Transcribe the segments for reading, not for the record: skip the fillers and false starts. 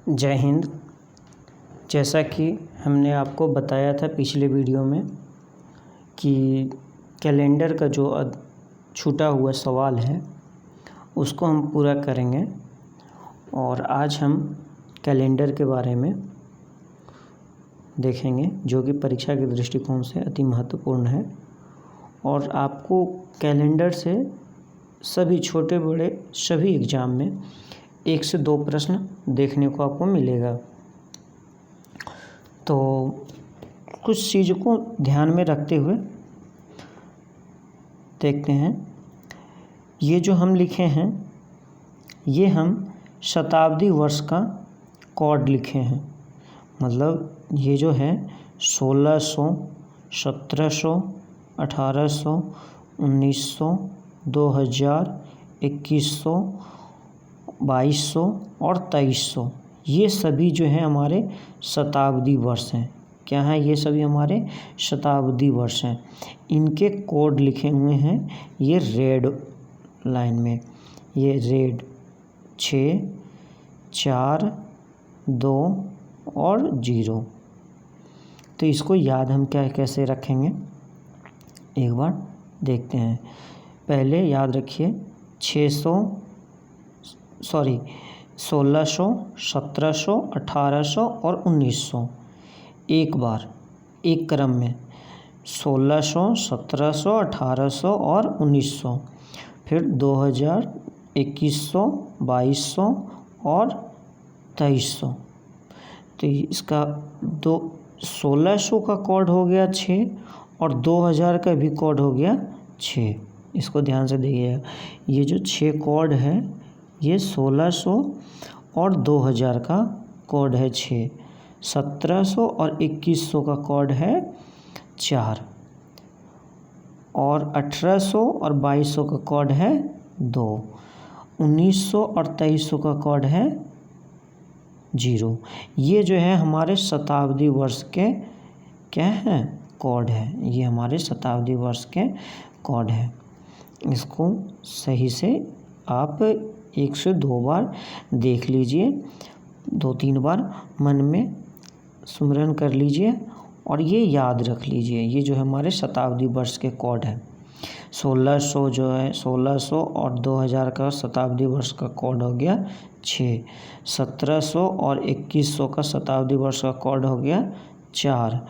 जय हिंद। जैसा कि हमने आपको बताया था पिछले वीडियो में कि कैलेंडर का जो छूटा हुआ सवाल है उसको हम पूरा करेंगे और आज हम कैलेंडर के बारे में देखेंगे जो कि परीक्षा के दृष्टिकोण से अति महत्वपूर्ण है और आपको कैलेंडर से सभी छोटे बड़े सभी एग्ज़ाम में 1 से 2 प्रश्न देखने को आपको मिलेगा। तो कुछ चीज़ों को ध्यान में रखते हुए देखते हैं। ये जो हम लिखे हैं ये हम शताब्दी वर्ष का कोड लिखे हैं। मतलब ये जो है 1600, 1700, 1800, 1900, 2000, 2100, 2200 और 2300 ये सभी जो हैं हमारे शताब्दी वर्ष हैं। क्या हैं? ये सभी हमारे शताब्दी वर्ष हैं। इनके कोड लिखे हुए हैं ये रेड लाइन में, ये रेड 6, 4, 2 और 0। तो इसको याद हम कैसे रखेंगे एक बार देखते हैं। पहले याद रखिए 1600, 1700, 1800 और 1900 एक बार एक क्रम में 1600, 1700, 1800 और 1900, फिर 2000, 2100, 2200 और 2300। तो इसका 1600 का कोड हो गया 6 और 2000 का भी कोड हो गया 6। इसको ध्यान से देखिएगा। ये जो 6 कोड है ये 1600 और 2000 का कोड है 6, 1700 और 2100 का कोड है 4 और 1800 और 2200 का कोड है 2, 1900 और 2300 का कोड है 0। ये जो है हमारे शताब्दी वर्ष के क्या हैं कोड है। ये हमारे शताब्दी वर्ष के कोड है। इसको सही से आप 1 से 2 बार देख लीजिए, 2-3 बार मन में सुमिरन कर लीजिए और ये याद रख लीजिए। ये जो है हमारे शताब्दी वर्ष के कोड है। 1600 जो है 1600 और 2000 का शताब्दी वर्ष का कोड हो गया 6, 1700 और 2100 का शताब्दी वर्ष का कोड हो गया 4,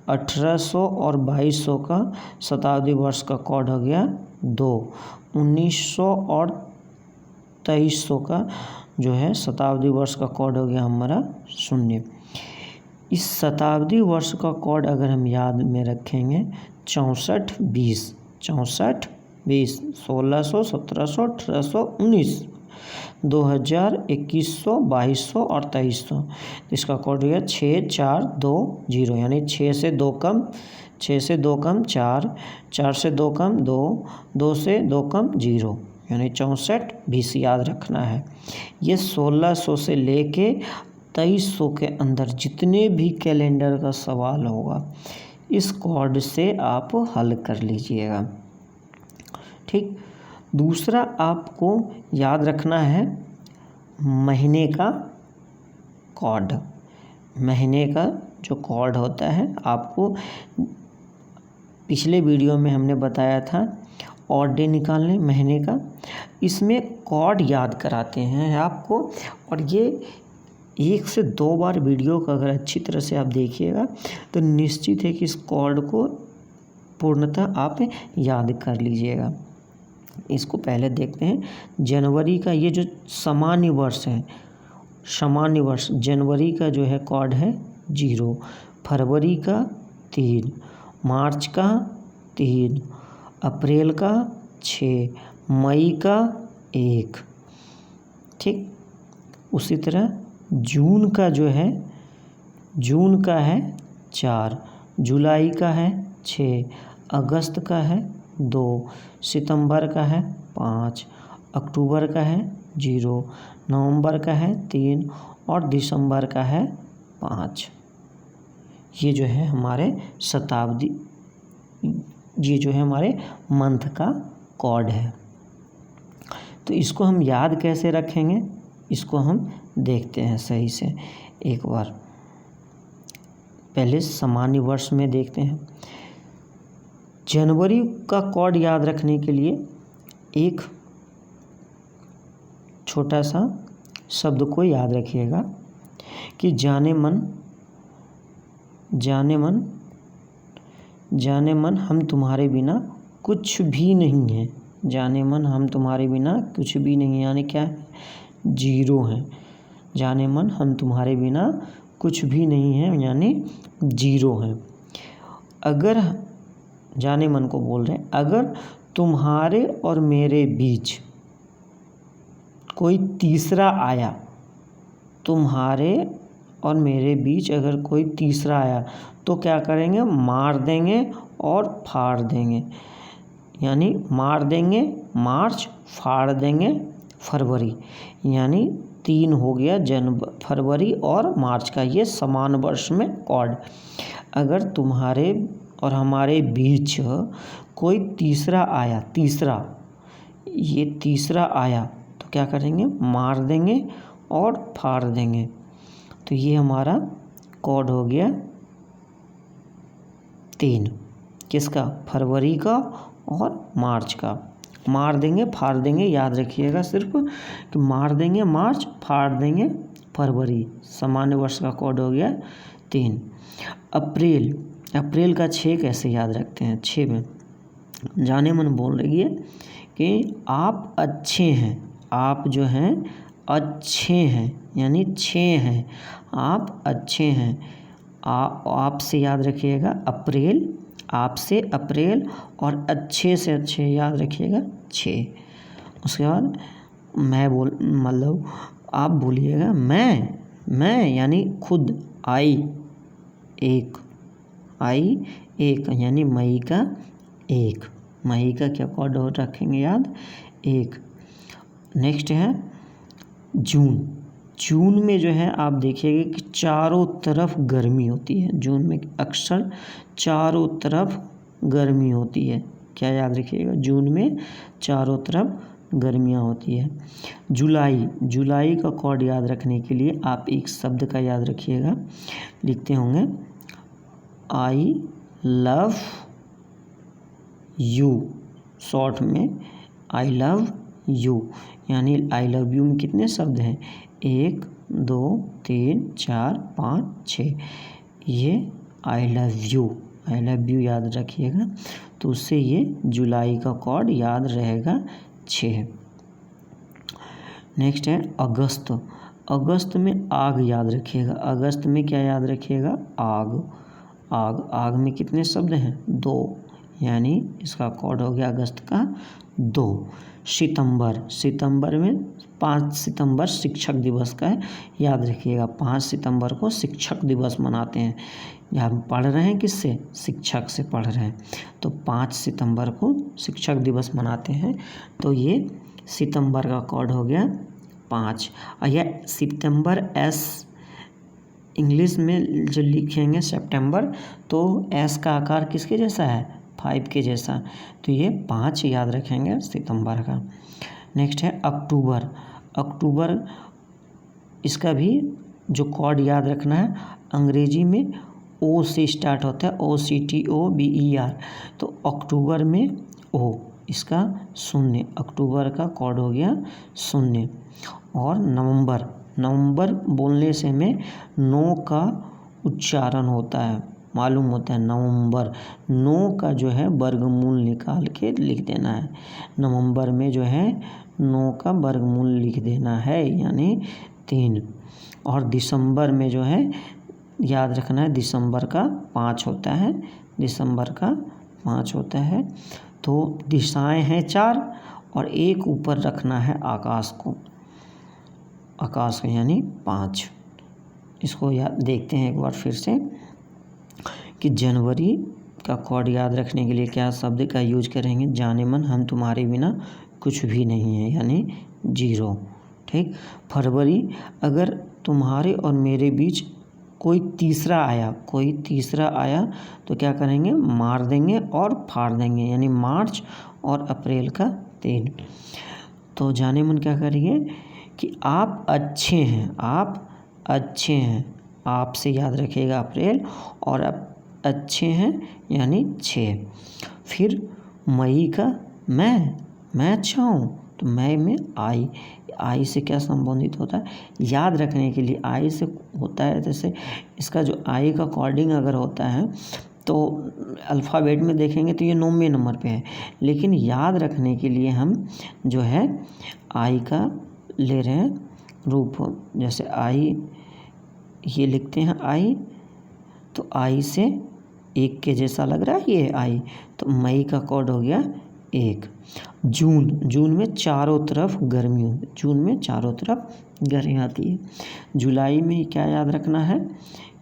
1800 और 2200 का शताब्दी वर्ष का कोड हो गया 2, 1900 और 2300 का जो है शताब्दी वर्ष का कोड हो गया हमारा 0। इस शताब्दी वर्ष का कोड अगर हम याद में रखेंगे 64-20, 64-20, 1600, 1700, 1800, 1900, 2000, 2100, 2200 और 2300। इसका कोड हो गया 6, 4, 2, 0, यानी 6 से 2 कम 4, 4 से 2 कम 2, 2 से 2 कम 0, यानी 64-20 याद रखना है। ये 1600 से लेके 2300 के अंदर जितने भी कैलेंडर का सवाल होगा इस कोड से आप हल कर लीजिएगा। ठीक। दूसरा आपको याद रखना है महीने का कोड। महीने का जो कोड होता है आपको पिछले वीडियो में हमने बताया था ऑड डे निकालने महीने का। इसमें कोड याद कराते हैं आपको और ये 1 से 2 बार वीडियो को अगर अच्छी तरह से आप देखिएगा तो निश्चित है कि इस कोड को पूर्णतः आप याद कर लीजिएगा। इसको पहले देखते हैं। जनवरी का ये जो सामान्य वर्ष है, सामान्य वर्ष जनवरी का जो है कोड है 0, फरवरी का 3, मार्च का 3, अप्रैल का 6, मई का 1। ठीक। उसी तरह जून का जो है जून का है 4, जुलाई का है 6, अगस्त का है 2, सितंबर का है 5, अक्टूबर का है 0, नवंबर का है 3 और दिसंबर का है 5। ये जो है हमारे शताब्दी, ये जो है हमारे मंथ का कोड है। तो इसको हम याद कैसे रखेंगे, इसको हम देखते हैं सही से एक बार। पहले सामान्य वर्ष में देखते हैं। जनवरी का कोड याद रखने के लिए एक छोटा सा शब्द को याद रखिएगा कि जाने मन हम तुम्हारे बिना कुछ भी नहीं है। जाने मन हम तुम्हारे बिना कुछ भी नहीं, यानी क्या है? जीरो है। जाने मन हम तुम्हारे बिना कुछ भी नहीं है, यानी जीरो है। अगर जाने मन को बोल रहे हैं, अगर तुम्हारे और मेरे बीच कोई तीसरा आया, तुम्हारे और मेरे बीच अगर कोई तीसरा आया तो क्या करेंगे? मार देंगे और फाड़ देंगे। यानी मार देंगे मार्च, फाड़ देंगे फरवरी, यानी 3 हो गया फरवरी और मार्च का, ये समान वर्ष में कोड। अगर तुम्हारे और हमारे बीच कोई तीसरा आया, ये तीसरा आया तो क्या करेंगे? मार देंगे और फाड़ देंगे। तो ये हमारा कोड हो गया 3, किसका? फरवरी का और मार्च का। मार देंगे फाड़ देंगे याद रखिएगा सिर्फ कि मार देंगे मार्च, फाड़ देंगे फरवरी। सामान्य वर्ष का कोड हो गया 3। अप्रैल का 6 कैसे याद रखते हैं? 6 में जाने मन बोल रही है कि आप अच्छे हैं, आप जो हैं अच्छे हैं, यानी 6 हैं, आप अच्छे हैं। आप से याद रखिएगा अप्रैल, आप से अप्रैल, और अच्छे से अच्छे याद रखिएगा 6। उसके बाद मतलब आप बोलिएगा मैं यानी खुद, आई एक यानी मई का 1। मई का क्या कोड रखेंगे याद? 1। नेक्स्ट है जून में जो है आप देखिएगा कि चारों तरफ गर्मी होती है। जून में अक्सर चारों तरफ गर्मी होती है। क्या याद रखिएगा? जून में चारों तरफ गर्मियाँ होती है। जुलाई का कोड याद रखने के लिए आप एक शब्द का याद रखिएगा, लिखते होंगे आई लव यू, शॉर्ट में आई लव यू, यानी आई लव यू में कितने शब्द हैं? 1 2 3 4 5 6। ये आई लव यू याद रखिएगा, तो उससे ये जुलाई का कोड याद रहेगा 6। नेक्स्ट है अगस्त में आग याद रखिएगा। अगस्त में क्या याद रखिएगा? आग में कितने शब्द हैं? 2, यानी इसका कोड हो गया अगस्त का 2। सितंबर में 5 सितंबर शिक्षक दिवस का है, याद रखिएगा। 5 सितंबर को शिक्षक दिवस मनाते हैं। हम पढ़ रहे हैं किससे? शिक्षक से पढ़ रहे हैं, तो 5 सितंबर को शिक्षक दिवस मनाते हैं। तो ये सितंबर का कोड हो गया 5। और यह सितंबर इंग्लिश में जो लिखेंगे सितंबर, तो एस का आकार किसके जैसा है? 5 के जैसा। तो ये 5 याद रखेंगे सितंबर का। नेक्स्ट है अक्टूबर, इसका भी जो कोड याद रखना है, अंग्रेजी में ओ से स्टार्ट होता है, OCTOBER, तो अक्टूबर में ओ, इसका 0, अक्टूबर का कोड हो गया 0। और नवंबर बोलने से में नो का उच्चारण होता है, मालूम होता है। नो का जो है वर्गमूल निकाल के लिख देना है। नवंबर में जो है नो का वर्गमूल लिख देना है, यानी 3। और दिसंबर में जो है याद रखना है, दिसंबर का 5 होता है, दिसंबर का 5 होता है। तो दिशाएं हैं 4 और एक ऊपर रखना है आकाश को यानी 5। इसको याद देखते हैं एक बार फिर से कि जनवरी का कोड याद रखने के लिए क्या शब्द का यूज करेंगे? जाने मन हम तुम्हारे बिना कुछ भी नहीं है, यानी 0। ठीक। फरवरी, अगर तुम्हारे और मेरे बीच कोई तीसरा आया तो क्या करेंगे? मार देंगे और फाड़ देंगे, यानी मार्च और अप्रैल का 3। तो जाने मन क्या करेंगे कि आप अच्छे हैं, आप अच्छे हैं, आप से याद रखिएगा अप्रैल, और आप अच्छे हैं यानी 6। फिर मई का मैं अच्छा हूँ, तो मई में आई से क्या संबंधित होता है, याद रखने के लिए आई से होता है। जैसे इसका जो आई का कोडिंग अगर होता है तो अल्फ़ाबेट में देखेंगे तो ये 9वें नंबर पे है, लेकिन याद रखने के लिए हम जो है आई का ले रहे हैं रूप। जैसे आई ये लिखते हैं आई, तो आई से 1 के जैसा लग रहा है ये आई, तो मई का कोड हो गया 1। जून में चारों तरफ गर्मी होगी, जून में चारों तरफ गर्मी आती है। जुलाई में क्या याद रखना है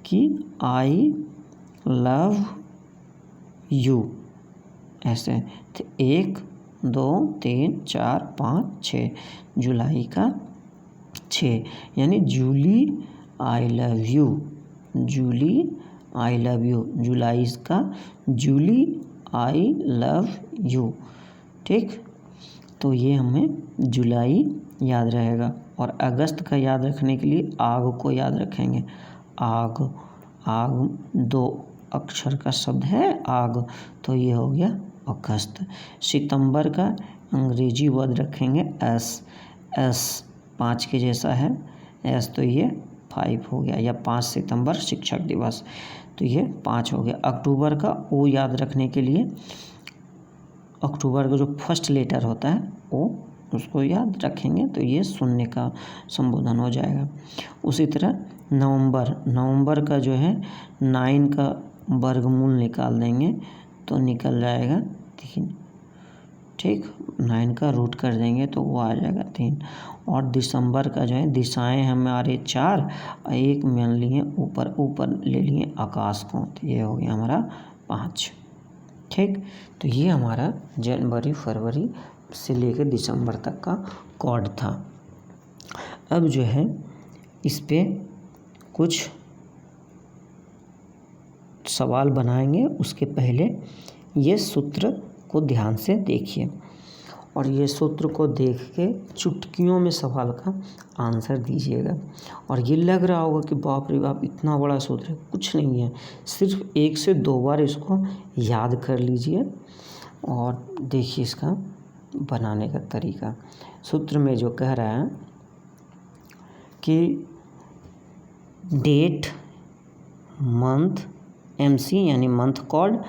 कि आई लव यू, ऐसे। तो 1 2 3 4 5 6, जुलाई का 6 यानी Julie I love you, Julie I love you, जुलाई का जूली आई लव यू। ठीक, तो ये हमें जुलाई याद रहेगा। और अगस्त का याद रखने के लिए आग को याद रखेंगे, आग 2 अक्षर का शब्द है आग, तो ये हो गया अगस्त। सितंबर का अंग्रेजी वर्ड रखेंगे एस 5 के जैसा है एस, तो ये 5 हो गया, या 5 सितंबर शिक्षक दिवस, तो ये 5 हो गया। अक्टूबर का ओ याद रखने के लिए अक्टूबर का जो फर्स्ट लेटर होता है ओ, उसको याद रखेंगे तो ये शून्य का संबोधन हो जाएगा। उसी तरह नवंबर का जो है 9 का वर्गमूल निकाल देंगे तो निकल जाएगा 3। ठीक, 9 का रूट कर देंगे तो वो आ जाएगा 3। और दिसंबर का जो है दिशाएं हमारे 4, 1 मान लिए ऊपर ले लिए आकाश को, तो ये हो गया हमारा 5। ठीक, तो ये हमारा जनवरी फरवरी से लेकर दिसंबर तक का कोड था। अब जो है इस पे कुछ सवाल बनाएंगे, उसके पहले ये सूत्र को ध्यान से देखिए, और ये सूत्र को देख के चुटकियों में सवाल का आंसर दीजिएगा। और ये लग रहा होगा कि बाप रे बाप इतना बड़ा सूत्र है, कुछ नहीं है, सिर्फ 1 से 2 बार इसको याद कर लीजिए और देखिए इसका बनाने का तरीका। सूत्र में जो कह रहा है कि डेट, मंथ, MC यानी मंथ कोड,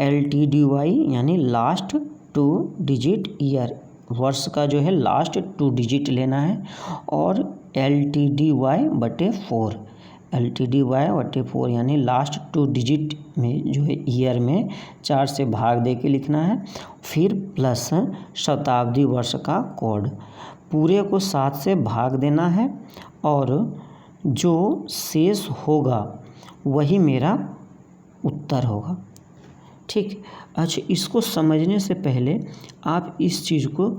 LTDY यानी लास्ट 2 डिजिट ईयर, वर्ष का जो है लास्ट 2 डिजिट लेना है, और LTDY/4, LTDY/4 यानी लास्ट 2 डिजिट में जो है ईयर में 4 से भाग दे के लिखना है, फिर प्लस शताब्दी वर्ष का कोड, पूरे को 7 से भाग देना है, और जो शेष होगा वही मेरा उत्तर होगा। ठीक, अच्छा, इसको समझने से पहले आप इस चीज़ को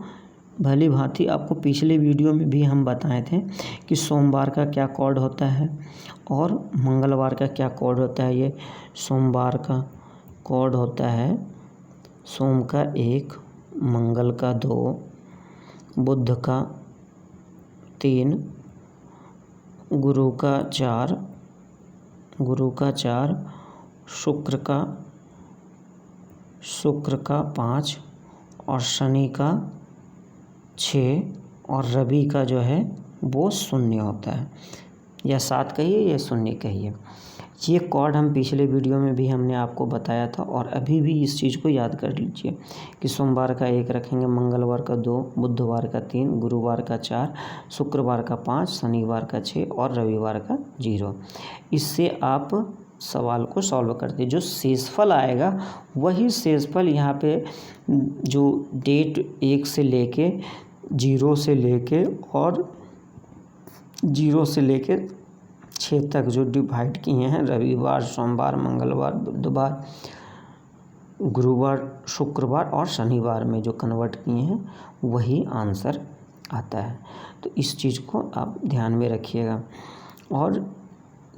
भली भांति, आपको पिछले वीडियो में भी हम बताए थे कि सोमवार का क्या कोड होता है और मंगलवार का क्या कोड होता है। ये सोमवार का कोड होता है सोम का 1, मंगल का 2, बुध का 3, गुरु का 4, शुक्र का 5, और शनि का 6, और रवि का जो है वो 0 होता है, या 7 कहिए या 0 कहिए। ये कोड हम पिछले वीडियो में भी हमने आपको बताया था, और अभी भी इस चीज़ को याद कर लीजिए कि सोमवार का 1 रखेंगे, मंगलवार का 2, बुधवार का 3, गुरुवार का 4, शुक्रवार का 5, शनिवार का 6 और रविवार का 0। इससे आप सवाल को सॉल्व करते, जो शेषफल आएगा वही शेषफल यहाँ पे जो डेट 1 से लेके 0 से लेके और 0 से लेके 6 तक जो डिवाइड किए हैं, रविवार, सोमवार, मंगलवार, बुधवार, गुरुवार, शुक्रवार और शनिवार में जो कन्वर्ट किए हैं वही आंसर आता है। तो इस चीज़ को आप ध्यान में रखिएगा। और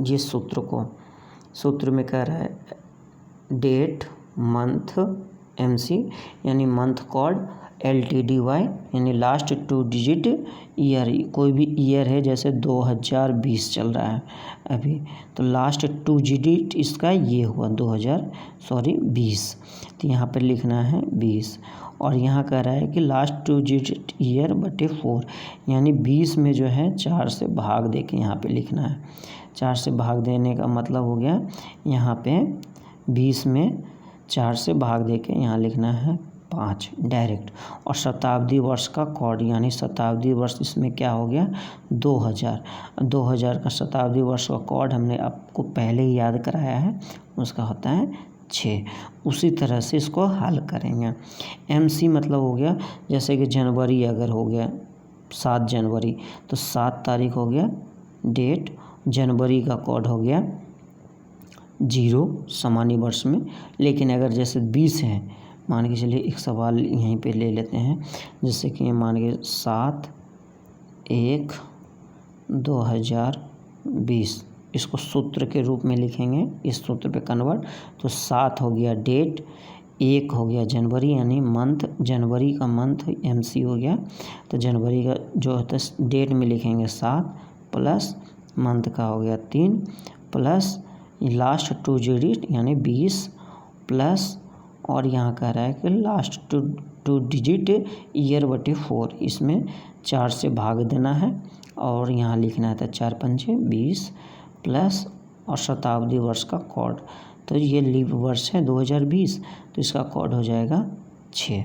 ये सूत्र में कह रहा है डेट, मंथ, MC यानी मंथ कोड, LTDY यानी लास्ट 2 डिजिट ईयर, कोई भी ईयर है जैसे 2020 चल रहा है अभी, तो लास्ट 2 डिजिट इसका ये हुआ 2020, तो यहाँ पर लिखना है 20। और यहाँ कह रहा है कि लास्ट 2 डिजिट ईयर बटे 4, यानी 20 में जो है 4 से भाग दे के यहाँ पे लिखना है। 4 से भाग देने का मतलब हो गया यहाँ पे 20 में 4 से भाग दे के यहाँ लिखना है 5 डायरेक्ट। और शताब्दी वर्ष का कोड, यानी शताब्दी वर्ष इसमें क्या हो गया 2000 का शताब्दी वर्ष का कोड हमने आपको पहले ही याद कराया है, उसका होता है 6। उसी तरह से इसको हल करेंगे। MC मतलब हो गया जैसे कि जनवरी अगर हो गया 7 जनवरी, तो 7 तारीख हो गया डेट, जनवरी का कोड हो गया 0 सामान्य वर्ष में। लेकिन अगर जैसे 20 है, मान के चलिए एक सवाल यहीं पे ले लेते हैं, जैसे कि मान के 7/1/2020, इसको सूत्र के रूप में लिखेंगे, इस सूत्र पे कन्वर्ट। तो 7 हो गया डेट, 1 हो गया जनवरी यानी मंथ, जनवरी का मंथ MC हो गया, तो जनवरी का जो होता है डेट में लिखेंगे 7 प्लस मंथ का हो गया 3 प्लस लास्ट 2 डिजिट यानी 20 प्लस, और यहाँ कह रहा है कि लास्ट 2 डिजिट ईयर बटे 4, इसमें 4 से भाग देना है और यहाँ लिखना है 4 पंचे 20 प्लस और शताब्दी वर्ष का कोड, तो ये लीप वर्ष है 2020, तो इसका कोड हो जाएगा 6।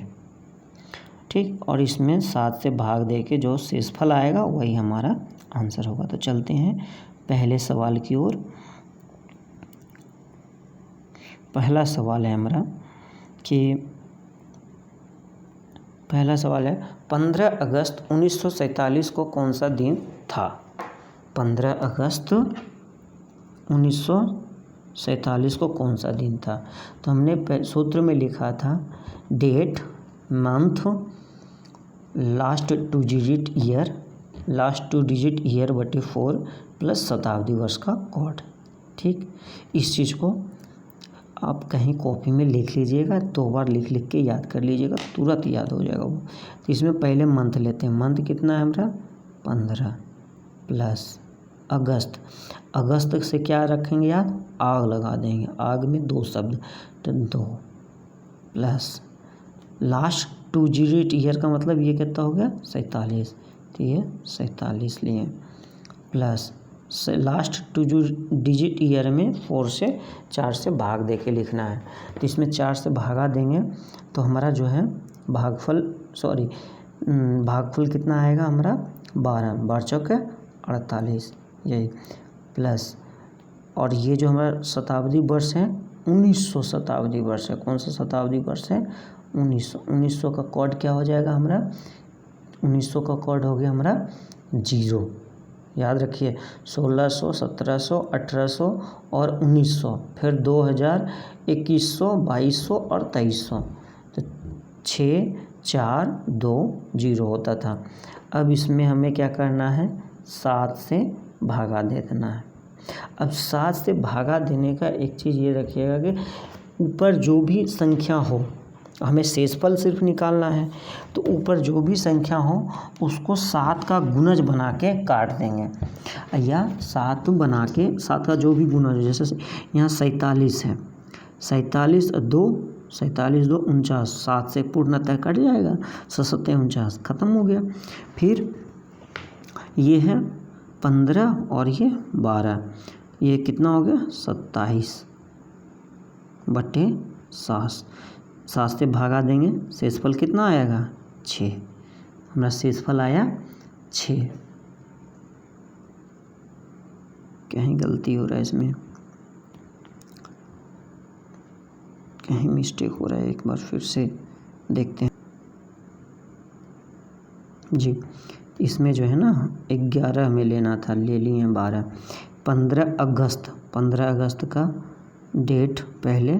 ठीक, और इसमें 7 से भाग दे के जो शेषफल आएगा वही हमारा आंसर होगा। तो चलते हैं पहले सवाल की ओर। पहला सवाल है हमारा कि पहला सवाल है 15 अगस्त 1947 को कौन सा दिन था। 15 अगस्त 1947 को कौन सा दिन था, तो हमने सूत्र में लिखा था date, month, last 2 digit year बटे 4 प्लस शताब्दी वर्ष का कोड। ठीक, इस चीज़ को आप कहीं कॉपी में लिख लीजिएगा, 2 बार लिख के याद कर लीजिएगा, तुरंत याद हो जाएगा वो। तो इसमें पहले मंथ लेते हैं, मंथ कितना है हमारा 15 प्लस अगस्त से क्या रखेंगे याद, आग लगा देंगे, आग में 2 शब्द, तो 2 प्लस लास्ट 2 डिजिट ईयर का मतलब ये कितना हो गया 47, तो ये 47 लिए प्लस लास्ट 2 डिजिट ईयर में 4 से 4 से भाग दे के लिखना है। तो इसमें 4 से भागा देंगे तो हमारा जो है भागफल कितना आएगा हमारा 12 चौके 48, यही प्लस, और ये जो हमारा शताब्दी वर्ष है 1900 शताब्दी वर्ष है। कौन सा शताब्दी वर्ष है 1900 का कोड क्या हो जाएगा हमारा, 1900 का कोड हो गया हमारा 0। याद रखिए 1600, 1700, 1800 और 1900, फिर 2000, 2100, 2200 और 2300, तो 6, 4, 2, 0 होता था। अब इसमें हमें क्या करना है 7 से भागा दे देना है। अब 7 से भागा देने का एक चीज़ ये रखिएगा कि ऊपर जो भी संख्या हो, हमें शेषफल सिर्फ निकालना है, तो ऊपर जो भी संख्या हो उसको 7 का गुणज बना के काट देंगे, या 7 बना के 7 का जो भी गुणज हो, जैसे यहाँ 47 है, 47 2 49, 7 से पूर्णतः कट जाएगा, 7 49 ख़त्म हो गया। फिर ये है 15 और ये 12, ये कितना हो गया 27 बटे 7, 7 से भागा देंगे, शेषफल कितना आएगा 6, हमारा शेषफल आया 6। कहीं गलती हो रहा है इसमें, कहीं मिस्टेक हो रहा है, एक बार फिर से देखते हैं जी। इसमें जो है ना 11 हमें लेना था, ले लिए 12। 15 अगस्त का डेट, पहले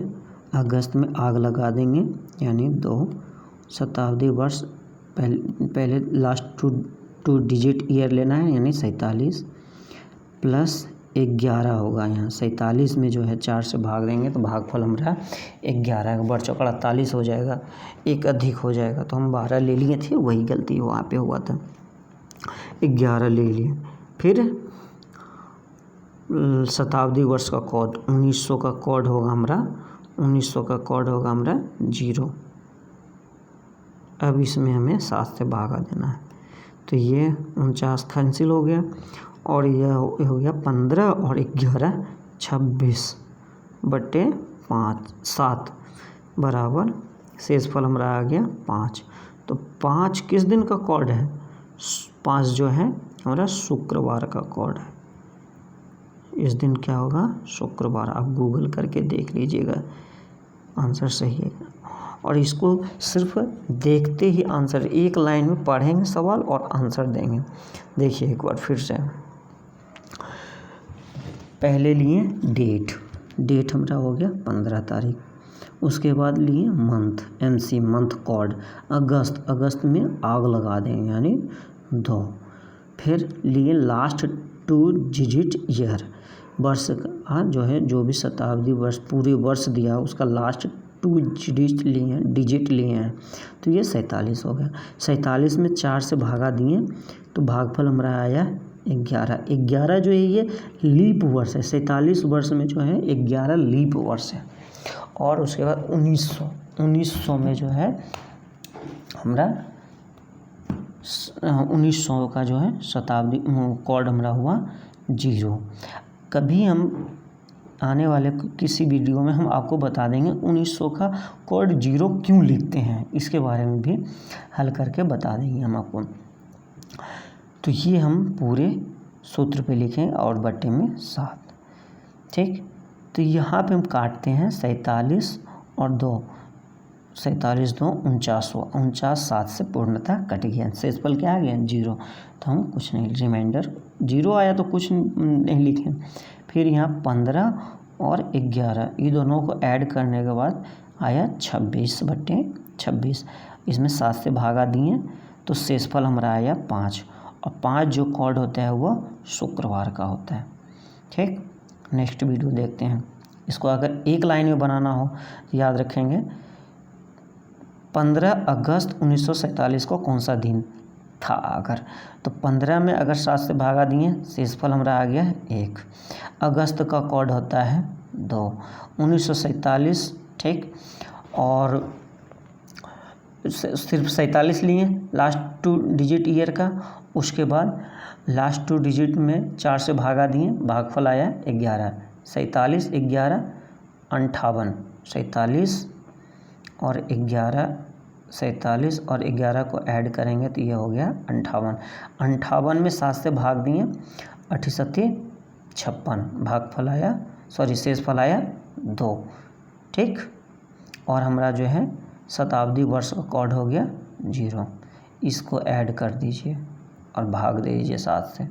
अगस्त में आग लगा देंगे, यानी 2 शताब्दी वर्ष, पहले लास्ट 2 डिजिट ईयर लेना है यानी 47 प्लस 11 होगा। यहाँ 47 में जो है 4 से भाग देंगे तो भागफल हमारा 11 बढ़ चौका 48 हो जाएगा, एक अधिक हो जाएगा। तो हम 12 ले लिए थे, वही गलती वहाँ पे हुआ था, 11 ले लिए। फिर शताब्दी वर्ष का कोड 1900 का कोड होगा हमारा, 1900 का कोड होगा हमारा 0। अब इसमें हमें 7 से भागा देना है, तो ये 49 कैंसिल हो गया और यह हो गया 15 और 11 26 बटे 5 7 बराबर शेषफल हमारा आ गया 5। तो 5 किस दिन का कोड है? 5 जो है हमारा शुक्रवार का कोड है। इस दिन क्या होगा? शुक्रवार। आप गूगल करके देख लीजिएगा, आंसर सही है। और इसको सिर्फ देखते ही आंसर, एक लाइन में पढ़ेंगे सवाल और आंसर देंगे। देखिए एक बार फिर से, पहले लिए डेट हमारा हो गया 15 तारीख, उसके बाद लिए मंथ, MC मंथ कोड अगस्त में आग लगा देंगे यानी 2। फिर लिए लास्ट 2 डिजिट ईयर, वर्ष का जो है, जो भी शताब्दी वर्ष पूरे वर्ष दिया उसका लास्ट 2 डिजिट लिए हैं, तो ये 47 हो गया। 47 में 4 से भागा दिए तो भागफल हमारा आया 11। 11 जो है ये लीप वर्ष है, 47 वर्ष में जो है 11 लीप वर्ष है। और उसके बाद 1900 में जो है हमारा 1900 का जो है शताब्दी कोड हमारा हुआ 0। कभी हम आने वाले किसी वीडियो में हम आपको बता देंगे 1900 का कोड 0 क्यों लिखते हैं, इसके बारे में भी हल करके बता देंगे हम आपको। तो ये हम पूरे सूत्र पे लिखें और बट्टे में 7, ठीक। तो यहाँ पे हम काटते हैं 47 और 2, 47 2 49 हुआ, 49 7 से पूर्णतः कट गया, शेषफल क्या आ गया 0। तो हम कुछ नहीं, रिमाइंडर 0 आया तो कुछ नहीं लिखे। फिर यहाँ 15 और 11 ये दोनों को ऐड करने के बाद आया 26 बटे 26, इसमें 7 से भागा दिए तो शेषफल हमारा आया 5। और 5 जो कोड होता है वो शुक्रवार का होता है, ठीक। नेक्स्ट वीडियो देखते हैं। इसको अगर एक लाइन में बनाना हो तो याद रखेंगे 15 अगस्त 1947 को कौन सा दिन था, अगर तो 15 में अगर 7 से भागा दिए शेषफल हमारा आ गया 1। अगस्त का कोड होता है 2, 1947, ठीक। और सिर्फ 47 लिए लास्ट 2 डिजिट ईयर का, उसके बाद लास्ट 2 डिजिट में 4 से भागा दिए, भागफल आया 11। 47 11 58, 47 और 11, 47 और 11 को ऐड करेंगे तो ये हो गया 58। 58 में 7 से भाग दिए 68 56, भागफल आया शेषफल आया 2, ठीक। और हमारा जो है शताब्दी वर्ष का कोड हो गया 0। इसको ऐड कर दीजिए और भाग दे दीजिए 7 से।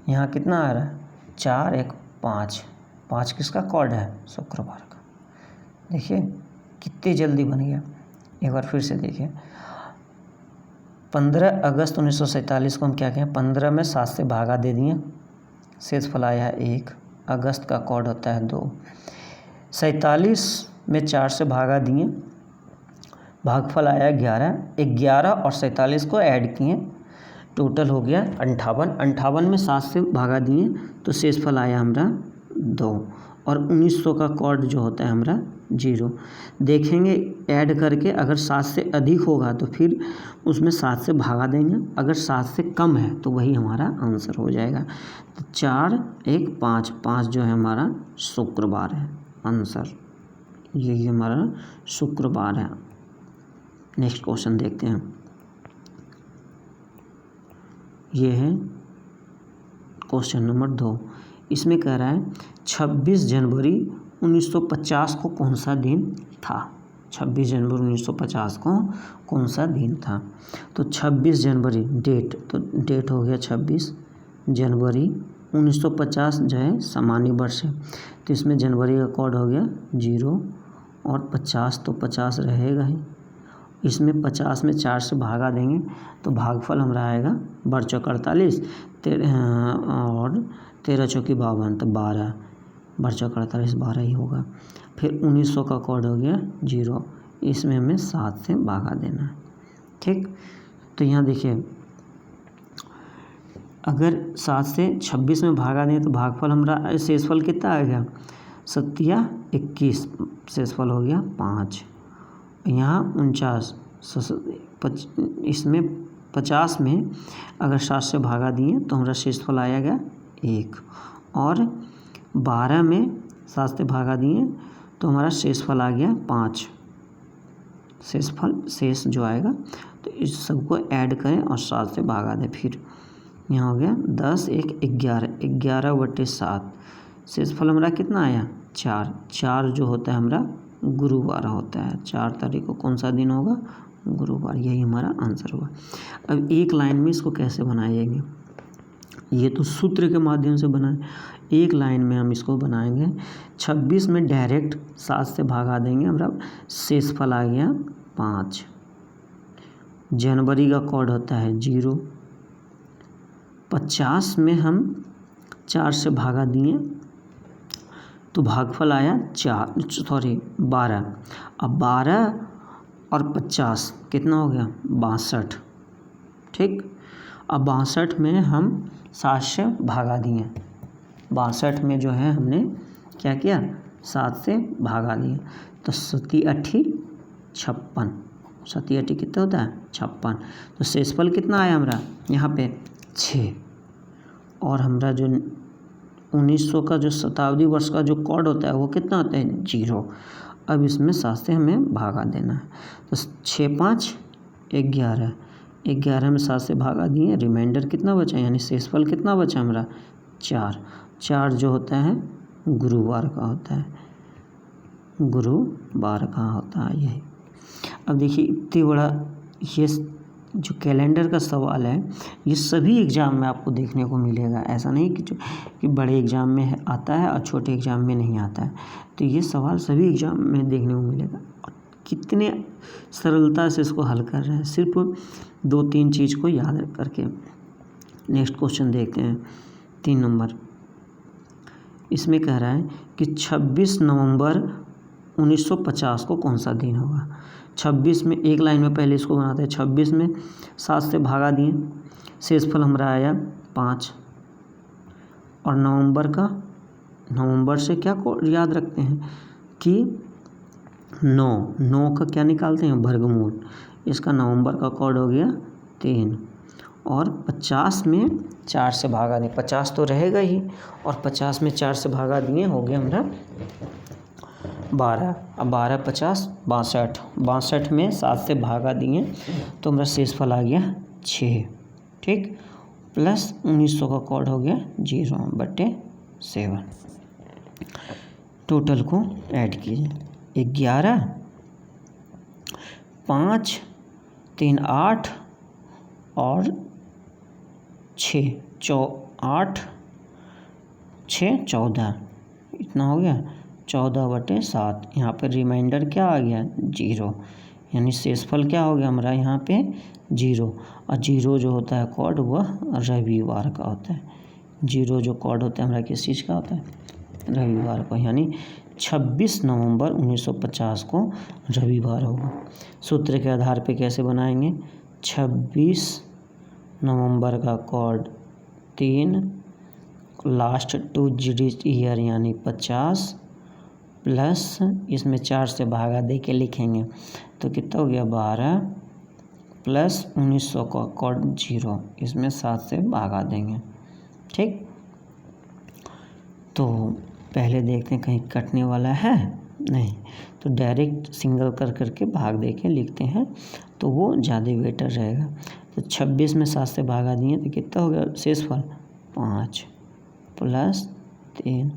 यहाँ कितना आ रहा है 4 1 5, 5 किसका कोड है? शुक्रवार का। देखिए कितनी जल्दी बन गया। एक बार फिर से देखिए, 15 अगस्त 1947 को हम क्या कहें, 15 में 7 से भागा दे दिए, शेषफल आया 1। अगस्त का कोड होता है 2। 47 में 4 से भागा दिए, भागफल आया 11। 11 और 47 को ऐड किए, टोटल हो गया 58। 58 में 7 से भागा दिए तो शेषफल आया हमारा 2। और 1900 का कोड जो होता है हमारा 0। देखेंगे ऐड करके, अगर 7 से अधिक होगा तो फिर उसमें 7 से भागा देंगे, अगर 7 से कम है तो वही हमारा आंसर हो जाएगा। तो 4 1 5, 5 जो है हमारा शुक्रवार है आंसर, यही हमारा शुक्रवार है। नेक्स्ट क्वेश्चन देखते हैं। ये है क्वेश्चन नंबर 2। इसमें कह रहा है 26 जनवरी 1950 को कौन सा दिन था। 26 जनवरी 1950 को कौन सा दिन था। तो 26 जनवरी डेट, तो डेट हो गया 26 जनवरी 1950 जो है सामान्य वर्ष है, तो इसमें जनवरी का कोड हो गया 0 और 50 तो 50 रहेगा ही। इसमें 50 में 4 से भागा देंगे तो भागफल हमारा आएगा बढ़ चौका 48 और 13 चौकी 52 तो 12 बर्चा 48 12 ही होगा। फिर 1900 का कोड हो गया 0, इसमें हमें 7 से भागा देना है। ठीक, तो यहाँ देखिए अगर 7 से 26 में भागा दें तो भागफल हमारा शेषफल कितना आ गया 7 या 21, शेषफल हो गया 5। यहाँ 49 इसमें 50 में अगर 7 से भागा दिए तो हमारा शेषफल आया गया 1, और 12 में 7 से भागा दिए तो हमारा शेषफल आ गया 5। शेष जो आएगा तो इस सबको ऐड करें और 7 से भागा दें। फिर यहाँ हो गया 10 1 11, 11/7। शेषफल हमारा कितना आया 4। 4 जो होता है हमारा गुरुवार होता है। 4 तारीख को कौन सा दिन होगा गुरुवार, यही हमारा आंसर हुआ। अब एक लाइन में इसको कैसे बनाएंगे, ये तो सूत्र के माध्यम से बनाए, एक लाइन में हम इसको बनाएंगे। 26 में डायरेक्ट 7 से भागा देंगे, हमारा शेषफल आ गया 5। जनवरी का कोड होता है 0। 50 में हम 4 से भागा दिए तो भागफल आया 12। अब 12 और 50 कितना हो गया 62। ठीक, अब 62 में हम 7 से भागा दिए। 62 में जो है हमने क्या किया 7 से भागा दिए तो 7 8 56। 7 8 कितना होता है 56। तो शेषफल कितना आया हमारा यहाँ पे 6। और हमारा जो 1900 का जो शताब्दी वर्ष का जो कोड होता है वो कितना होता है 0। अब इसमें 7 से हमें भागा देना है तो 6 5 11, 11 में 7 से भागा दिए, रिमाइंडर कितना बचा यानी शेषफल कितना बचा हमारा 4। 4 जो होता है गुरुवार का होता है, गुरुवार का होता है यही। अब देखिए इतनी बड़ा ये जो कैलेंडर का सवाल है ये सभी एग्ज़ाम में आपको देखने को मिलेगा। ऐसा नहीं कि बड़े एग्ज़ाम में आता है और छोटे एग्ज़ाम में नहीं आता है। तो ये सवाल सभी एग्ज़ाम में देखने को मिलेगा। और कितने सरलता से इसको हल कर रहे हैं, सिर्फ 2-3 चीज़ को याद करके। नेक्स्ट क्वेश्चन देखते हैं 3 नंबर। इसमें कह रहा है कि 26 नवंबर 1950 को कौन सा दिन होगा। 26 में एक लाइन में पहले इसको बनाते हैं। 26 में 7 से भागा दिए, शेषफल हमारा आया 5। और नवंबर से क्या को याद रखते हैं कि 9 का क्या निकालते हैं वर्गमूल। इसका नवंबर का कोड हो गया 3। और 50 में 4 से भागा दिए, 50 तो रहेगा ही, और 50 में 4 से भागा दिए हो गया हमारा 12। अब 12 50 62, 62 में 7 से भागा दिए तो हमारा शेषफल आ गया 6। ठीक, प्लस 1900 का कोड हो गया 0/7। टोटल को ऐड कीजिए 11 5 3 8 और 6 8 6 14, इतना हो गया 14/7। यहाँ पे रिमाइंडर क्या आ गया 0, यानी शेषफल क्या हो गया हमारा यहाँ पे 0। और 0 जो होता है कोड वह रविवार का होता है। 0 जो कोड होता है हमारा किस चीज़ का होता है रविवार का, यानी 26 नवंबर 1950 को रविवार होगा। सूत्र के आधार पे कैसे बनाएंगे 26 नवंबर का कोड 3, लास्ट 2 डिजिट ईयर यानी 50, प्लस इसमें 4 से भागा दे के लिखेंगे तो कितना हो गया 12, प्लस 1900 का कोड 0, इसमें 7 से भागा देंगे। ठीक, तो पहले देखते हैं कहीं कटने वाला है नहीं, तो डायरेक्ट सिंगल करके भाग दे के लिखते हैं तो वो ज़्यादा बेटर रहेगा। तो 26 में 7 से भागा दिए तो कितना हो गया शेषफल 5, प्लस 3,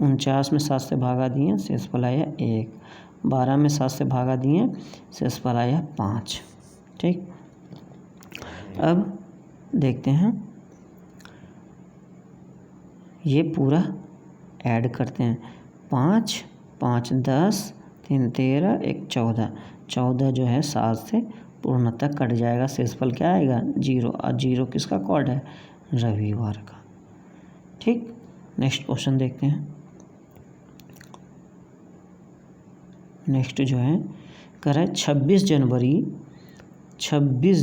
49 में 7 से भागा दिए शेषफल आया 1, 12 में 7 से भागा दिए शेषफल आया 5। ठीक, अब देखते हैं ये पूरा ऐड करते हैं। 5 5 10, 3 13, 1 14, 14 जो है 7 से पूर्णतः कट जाएगा, शेषफल क्या आएगा 0। और 0 किसका कोड है रविवार का। ठीक, नेक्स्ट क्वेश्चन देखते हैं। नेक्स्ट जो है कह रहा है 26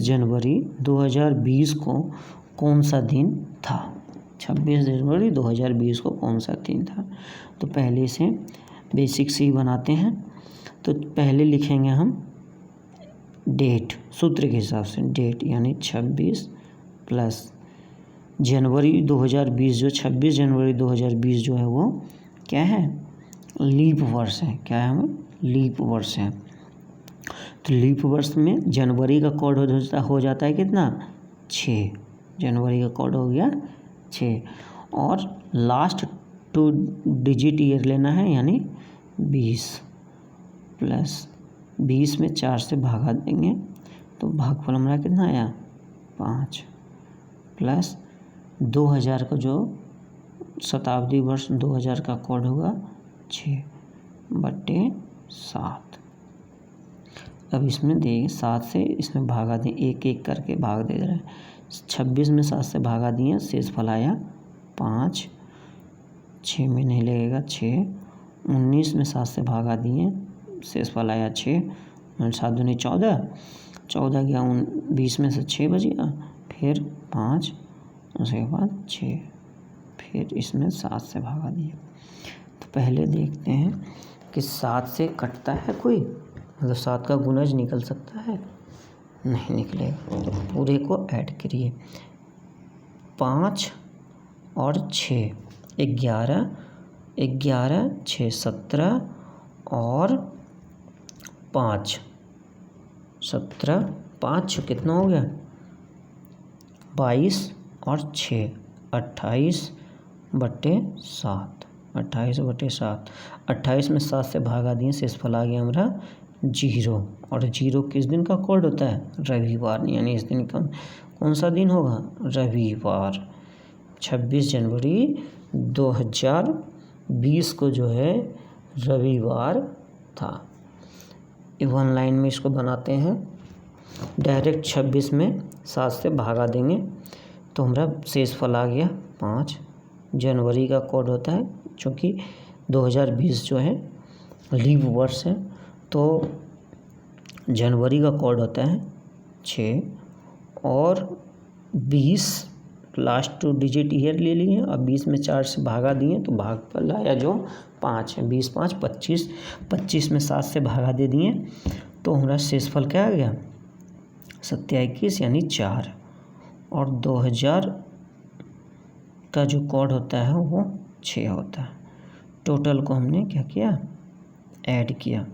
जनवरी 2020 को कौन सा दिन था। 26 जनवरी 2020 को कौन सा दिन था। तो पहले से बेसिक सी बनाते हैं। तो पहले लिखेंगे हम डेट, सूत्र के हिसाब से डेट यानी 26 प्लस जनवरी 2020, जो 26 जनवरी 2020 जो है वो क्या है, लीप वर्ष है। क्या है, हमें लीप वर्ष है। तो लीप वर्ष में जनवरी का कोड हो जाता है कितना, 6। जनवरी का कोड हो गया 6 और लास्ट 2 डिजिट ईयर लेना है यानी 20 प्लस 20 में 4 से भागा देंगे तो भागफल हमारा कितना आया 5 प्लस 2000 का जो शताब्दी वर्ष 2000 का कोड होगा 6/7। अब इसमें देखिए 7 से इसमें भागा दें, एक एक करके भाग दे रहे हैं। 26 में 7 से भागा दिए, शेष फल आया 5, 6 में नहीं लगेगा 6। 19 में 7 से भागा दिए, शेष फल आया 6, 7 दूनी 14, 14 गया 20 में से 6 बच गया, फिर 5, उसके बाद 6, फिर इसमें 7 से भागा दिया। तो पहले देखते हैं कि 7 से कटता है कोई, मतलब 7 का गुणज निकल सकता है, नहीं निकलेगा। तो पूरे को ऐड करिए, 5 और 6 11, 11 6 17 और 5 17, 5 कितना हो गया 22 और 6 28/7, 28/7। 28 में 7 से भागा दिए, शेष फल आ गया हमारा 0। और 0 किस दिन का कोड होता है, रविवार, यानी इस दिन का कौन सा दिन होगा, रविवार। 26 जनवरी 2020 को जो है रविवार था। वन लाइन में इसको बनाते हैं, डायरेक्ट 26 में 7 से भागा देंगे तो हमारा शेष फल आ गया 5। जनवरी का कोड होता है, चूँकि 2020 जो है लीप वर्ष है तो जनवरी का कोड होता है 6 और 20 लास्ट 2 डिजिट ईयर ले लिए और 20 में 4 से भागा दिए तो भागफल आया जो 5 है। 20 5 25, 25 में 7 से भागा दे दिए तो हमारा शेषफल क्या आ गया 27 यानी 4। और 2000 का जो कोड होता है वो 6 होता है। टोटल को हमने क्या किया, ऐड किया।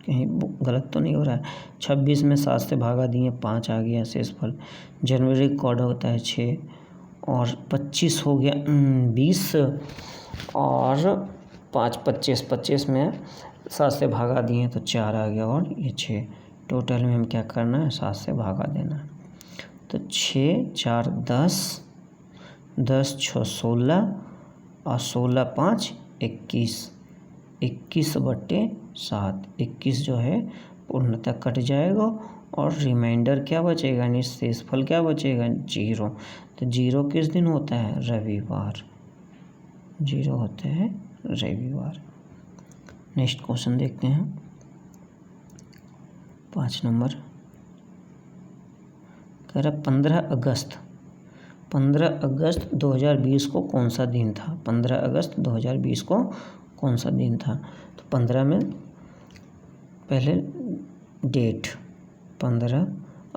कहीं गलत तो नहीं हो रहा है। 26 में 7 से भागा दिए, 5 आ गया शेषफल। जनवरी कोड होता है 6 और 25 हो गया 20 और 5 25, 25 में 7 से भागा दिए तो 4 आ गया और ये 6। टोटल में हम क्या करना है, 7 से भागा देना है। तो 6 4 10, 10 6 16 और 16 5 21, 21/7। 21 जो है पूर्णतः कट जाएगा और रिमाइंडर क्या बचेगा, यानी शेषफल क्या बचेगा 0। तो 0 किस दिन होता है, रविवार। 0 होता है रविवार। नेक्स्ट क्वेश्चन देखते हैं, 5 नंबर कह रहा 15 अगस्त 2020 को कौन सा दिन था। 15 अगस्त 2020 को कौन सा दिन था। तो 15 में पहले डेट 15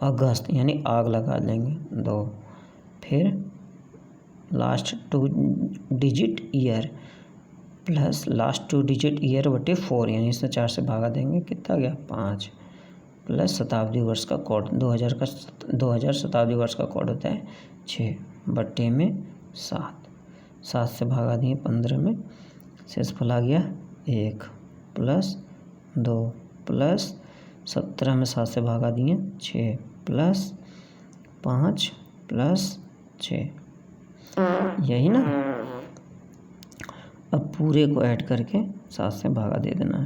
अगस्त यानी आग लगा देंगे 2, फिर last 2 digit year plus last 2 digit year बटे 4, यानी इसमें 4 से भागा देंगे कितना गया 5, प्लस शताब्दी वर्ष का कोड 2000 शताब्दी वर्ष का कोड होता है 6/7। 7 से भागा दिए 15 में, शेषफल आ गया 1 प्लस 2 प्लस 17 में 7 से भागा दिए 6 प्लस 5 प्लस 6, यही ना। अब पूरे को ऐड करके 7 से भागा दे देना है।